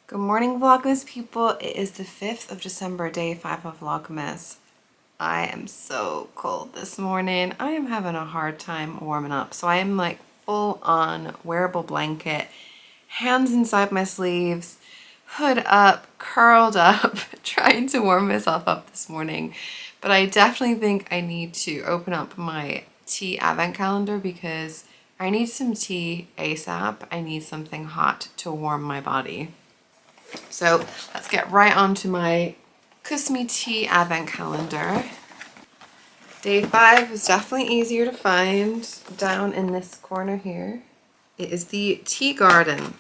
Good morning, Vlogmas people. It is the 5th of December, day 5 of Vlogmas. I am so cold this morning. I am having a hard time warming up. So I am like full on wearable blanket, hands inside my sleeves, hood up, curled up, trying to warm myself up this morning. But I definitely think I need to open up my tea advent calendar because I need some tea ASAP. I need something hot to warm my body. So let's get right on to my Cozies tea advent calendar. Day 5 is definitely easier to find down in this corner here. It is the Tea Garden.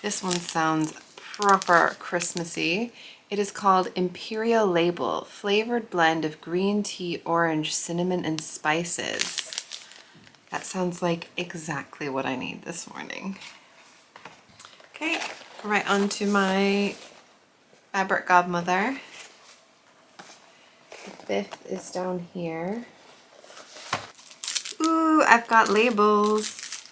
This one sounds proper Christmassy. It is called Imperial Label, flavored blend of green tea, orange, cinnamon, and spices. That sounds like exactly what I need this morning. Okay, right on to my fabric godmother. The 5th is down here. Ooh, I've got labels.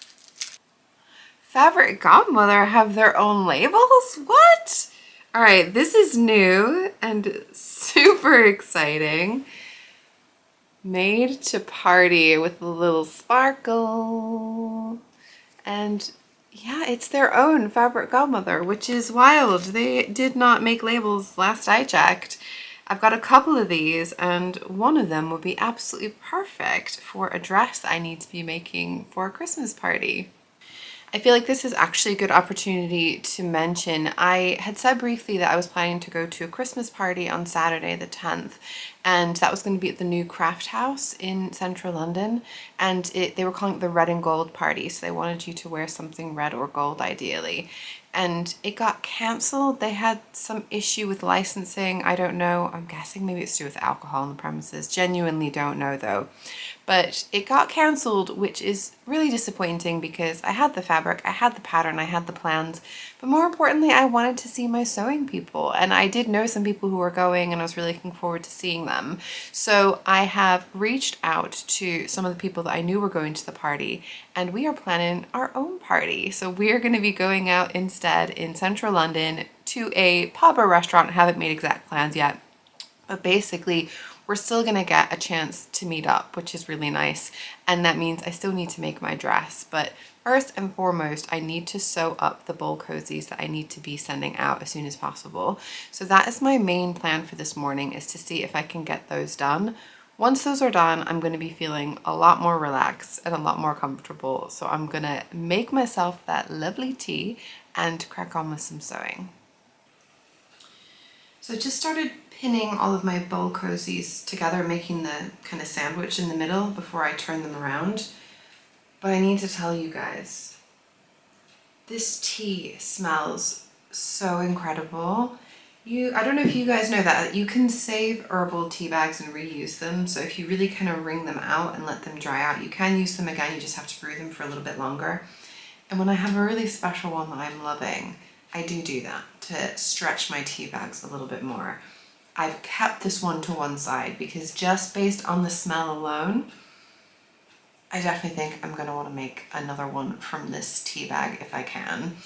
Fabric godmother have their own labels? What? All right, this is new and super exciting. Made to party with a little sparkle. And yeah, it's their own fabric godmother, which is wild. They did not make labels last I checked. I've got a couple of these and one of them would be absolutely perfect for a dress that I need to be making for a Christmas party. I feel like this is actually a good opportunity to mention. I had said briefly that I was planning to go to a Christmas party on Saturday the 10th, and that was going to be at the new Craft House in central London, and they were calling it the red and gold party, so they wanted you to wear something red or gold ideally. And it got cancelled. They had some issue with licensing. I don't know. I'm guessing maybe it's to do with alcohol on the premises. Genuinely don't know though. But it got cancelled, which is really disappointing because I had the fabric, I had the pattern, I had the plans, but more importantly, I wanted to see my sewing people. And I did know some people who were going and I was really looking forward to seeing them. So I have reached out to some of the people that I knew were going to the party and we are planning our own party. So we are going to be going out instead in central London to a pub or restaurant. I haven't made exact plans yet, but basically we're still gonna get a chance to meet up, which is really nice. And that means I still need to make my dress. But first and foremost, I need to sew up the bowl cozies that I need to be sending out as soon as possible. So that is my main plan for this morning, is to see if I can get those done. Once those are done, I'm gonna be feeling a lot more relaxed and a lot more comfortable. So I'm gonna make myself that lovely tea and crack on with some sewing. So I just started pinning all of my bowl cozies together, making the kind of sandwich in the middle before I turn them around. But I need to tell you guys, this tea smells so incredible. I don't know if you guys know that you can save herbal tea bags and reuse them. So if you really kind of wring them out and let them dry out, you can use them again. You just have to brew them for a little bit longer. And when I have a really special one that I'm loving, I do that to stretch my tea bags a little bit more. I've kept this one to one side because just based on the smell alone, I definitely think I'm gonna wanna make another one from this tea bag if I can.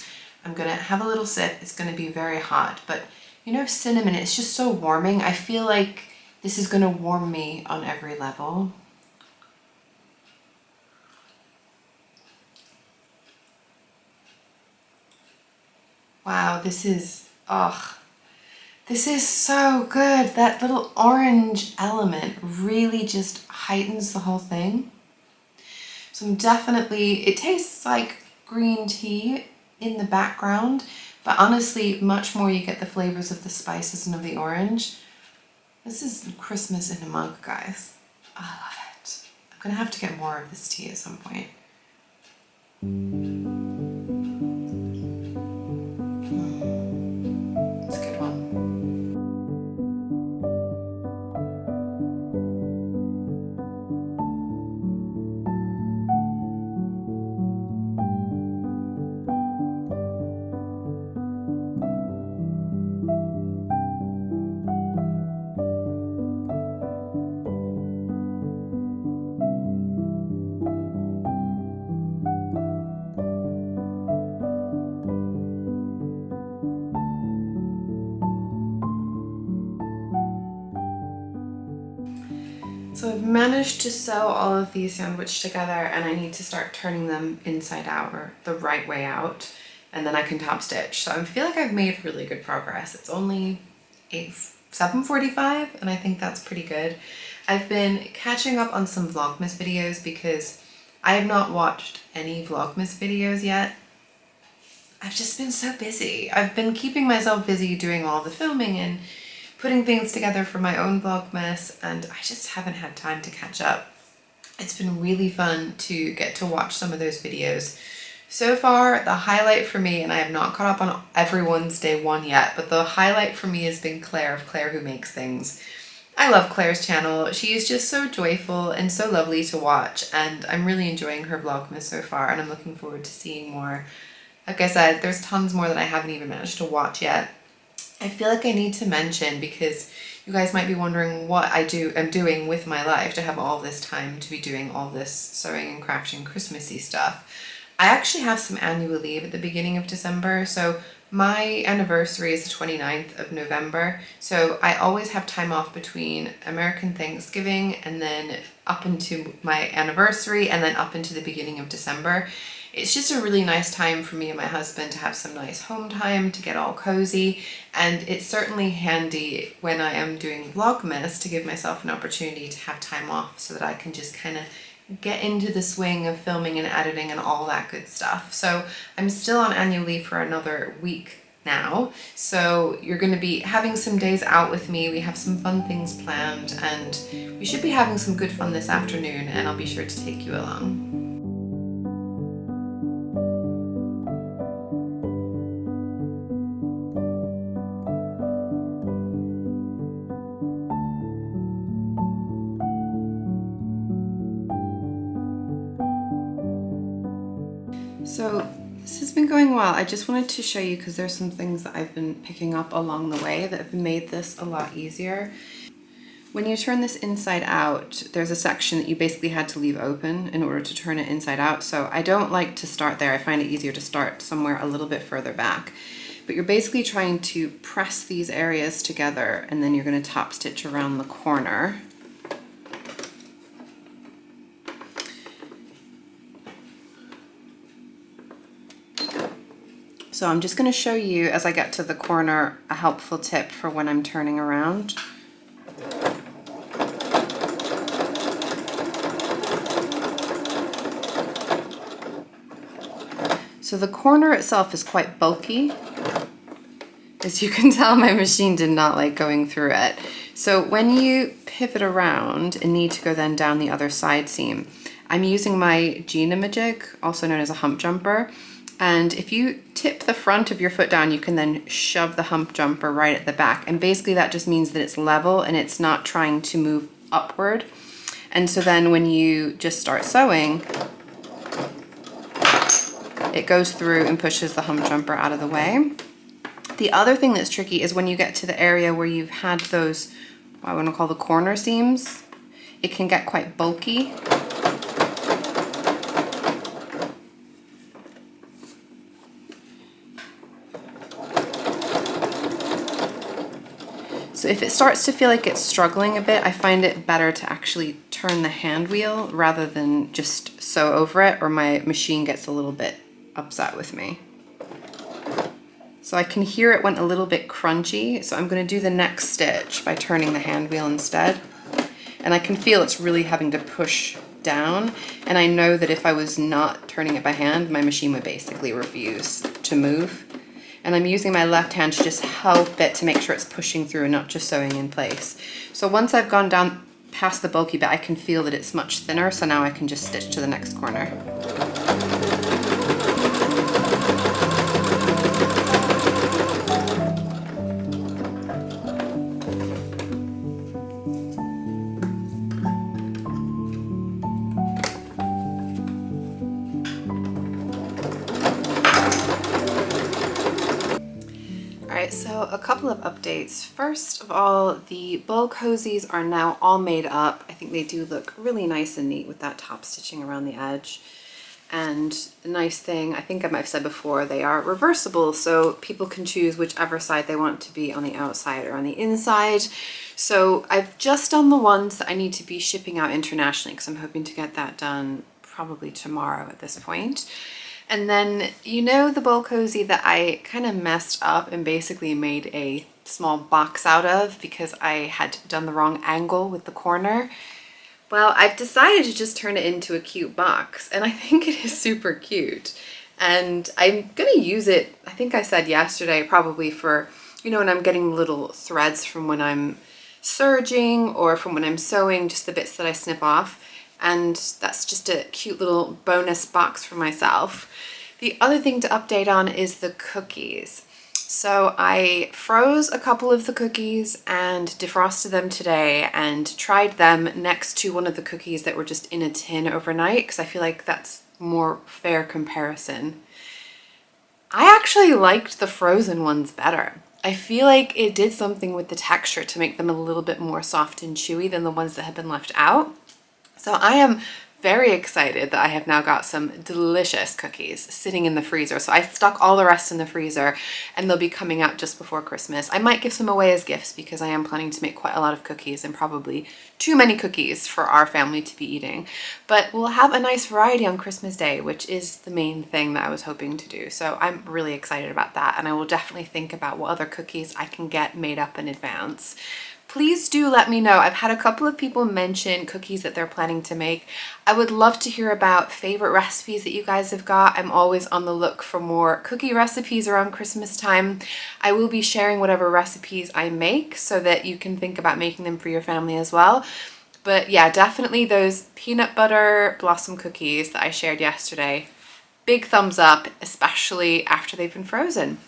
I'm gonna have a little sip. It's gonna be very hot, but you know, cinnamon, it's just so warming. I feel like this is gonna warm me on every level. Wow, this is so good. That little orange element really just heightens the whole thing. So it tastes like green tea in the background, but honestly, much more you get the flavors of the spices and of the orange. This is Christmas in a mug, guys. I love it. I'm gonna have to get more of this tea at some point. It's a good one. So I've managed to sew all of these sandwiched together, and I need to start turning them inside out, or the right way out, and then I can top stitch. So I feel like I've made really good progress. It's only 7:45 and I think that's pretty good. I've been catching up on some Vlogmas videos because I have not watched any Vlogmas videos yet. I've just been so busy. I've been keeping myself busy doing all the filming and putting things together for my own Vlogmas, and I just haven't had time to catch up. It's been really fun to get to watch some of those videos. So far, the highlight for me, and I have not caught up on everyone's day one yet, but the highlight for me has been Claire of Claire Who Makes Things. I love Claire's channel. She is just so joyful and so lovely to watch, and I'm really enjoying her Vlogmas so far, and I'm looking forward to seeing more. Like I said, there's tons more that I haven't even managed to watch yet. I feel like I need to mention, because you guys might be wondering what I'm doing with my life to have all this time to be doing all this sewing and crafting Christmassy stuff. I actually have some annual leave at the beginning of December, so my anniversary is the 29th of November, so I always have time off between American Thanksgiving and then up into my anniversary and then up into the beginning of December. It's just a really nice time for me and my husband to have some nice home time, to get all cozy, and it's certainly handy when I am doing Vlogmas to give myself an opportunity to have time off so that I can just kind of get into the swing of filming and editing and all that good stuff. So I'm still on annual leave for another week now, so you're going to be having some days out with me. We have some fun things planned, and we should be having some good fun this afternoon, and I'll be sure to take you along. So this has been going well. I just wanted to show you because there's some things that I've been picking up along the way that have made this a lot easier. When you turn this inside out, there's a section that you basically had to leave open in order to turn it inside out. So I don't like to start there. I find it easier to start somewhere a little bit further back. But you're basically trying to press these areas together, and then you're going to top stitch around the corner. So I'm just going to show you, as I get to the corner, a helpful tip for when I'm turning around. So the corner itself is quite bulky. As you can tell, my machine did not like going through it. So when you pivot around and need to go then down the other side seam, I'm using my Gina-majig, also known as a hump jumper. And if you tip the front of your foot down, you can then shove the hump jumper right at the back. And basically that just means that it's level and it's not trying to move upward. And so then when you just start sewing, it goes through and pushes the hump jumper out of the way. The other thing that's tricky is when you get to the area where you've had those, what I want to call the corner seams, it can get quite bulky. So if it starts to feel like it's struggling a bit, I find it better to actually turn the hand wheel rather than just sew over it, or my machine gets a little bit upset with me. So I can hear it went a little bit crunchy, so I'm going to do the next stitch by turning the hand wheel instead. And I can feel it's really having to push down, and I know that if I was not turning it by hand, my machine would basically refuse to move. And I'm using my left hand to just help it to make sure it's pushing through and not just sewing in place. So once I've gone down past the bulky bit, I can feel that it's much thinner, so now I can just stitch to the next corner. So a couple of updates. First of all, the bowl cozies are now all made up. I think they do look really nice and neat with that top stitching around the edge. And the nice thing, I think I might have said before, they are reversible, so people can choose whichever side they want to be on the outside or on the inside. So I've just done the ones that I need to be shipping out internationally, because I'm hoping to get that done probably tomorrow at this point. And then, you know, the bowl cozy that I kind of messed up and basically made a small box out of because I had done the wrong angle with the corner. Well, I've decided to just turn it into a cute box, and I think it is super cute. And I'm gonna use it, I think I said yesterday, probably for, you know, when I'm getting little threads from when I'm serging or from when I'm sewing, just the bits that I snip off. And that's just a cute little bonus box for myself. The other thing to update on is the cookies. So I froze a couple of the cookies and defrosted them today and tried them next to one of the cookies that were just in a tin overnight, because I feel like that's more fair comparison. I actually liked the frozen ones better. I feel like it did something with the texture to make them a little bit more soft and chewy than the ones that had been left out. So I am very excited that I have now got some delicious cookies sitting in the freezer. So I stuck all the rest in the freezer, and they'll be coming out just before Christmas. I might give some away as gifts because I am planning to make quite a lot of cookies, and probably too many cookies for our family to be eating. But we'll have a nice variety on Christmas Day, which is the main thing that I was hoping to do. So I'm really excited about that, and I will definitely think about what other cookies I can get made up in advance. Please do let me know. I've had a couple of people mention cookies that they're planning to make. I would love to hear about favorite recipes that you guys have got. I'm always on the look for more cookie recipes around Christmas time. I will be sharing whatever recipes I make so that you can think about making them for your family as well. But yeah, definitely those peanut butter blossom cookies that I shared yesterday. Big thumbs up, especially after they've been frozen.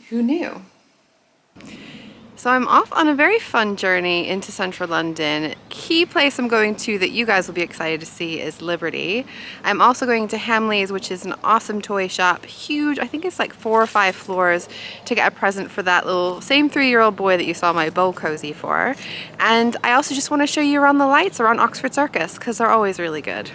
Who knew? So I'm off on a very fun journey into central London. Key place I'm going to that you guys will be excited to see is Liberty. I'm also going to Hamley's, which is an awesome toy shop, huge. I think it's like 4 or 5 floors, to get a present for that little same 3-year-old boy that you saw my bowl cozy for. And I also just want to show you around the lights around Oxford Circus, because they're always really good.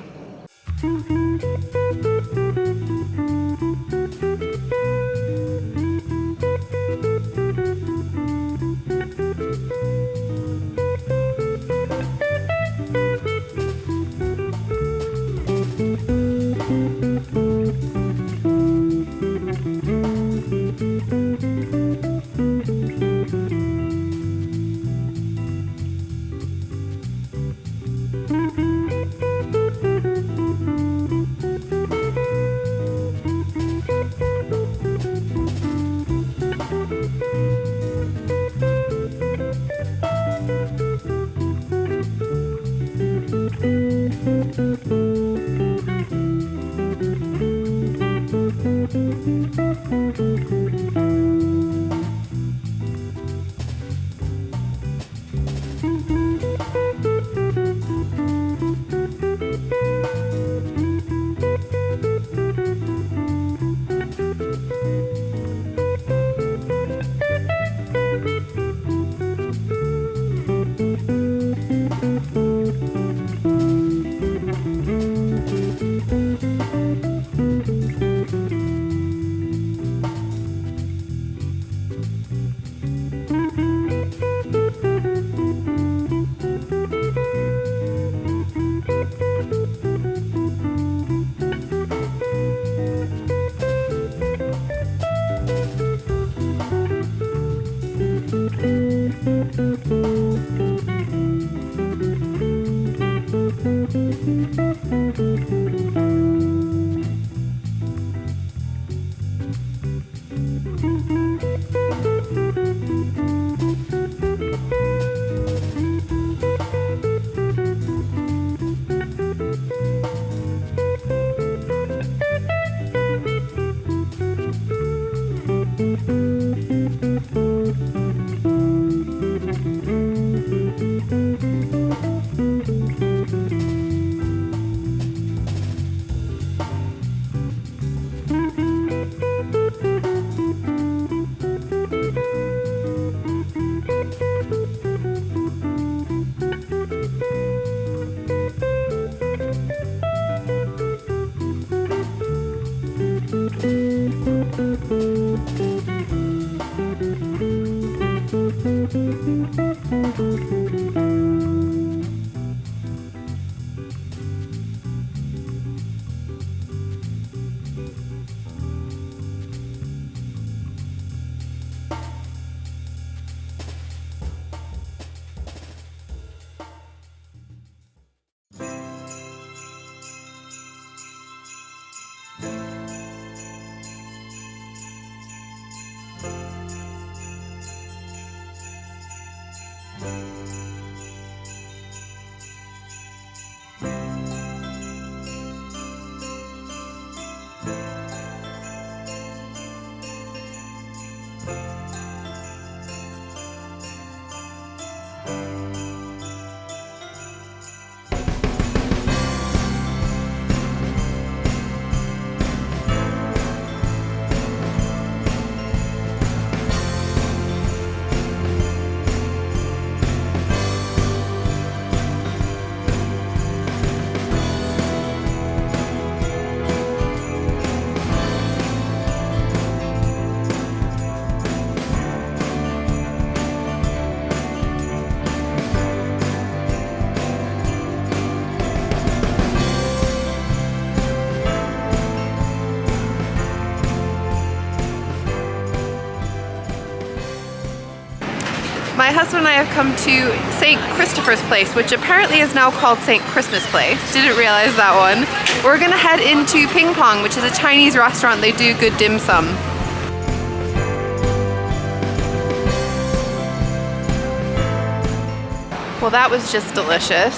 My husband and I have come to St. Christopher's Place, which apparently is now called St. Christmas Place. Didn't realize that one. We're gonna head into Ping Pong, which is a Chinese restaurant. They do good dim sum. Well, that was just delicious.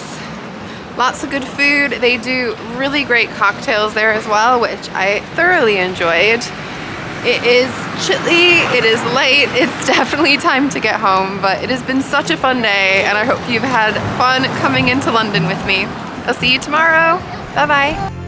Lots of good food. They do really great cocktails there as well, which I thoroughly enjoyed. It is chilly, it is late, it's definitely time to get home, but it has been such a fun day and I hope you've had fun coming into London with me. I'll see you tomorrow. Bye bye.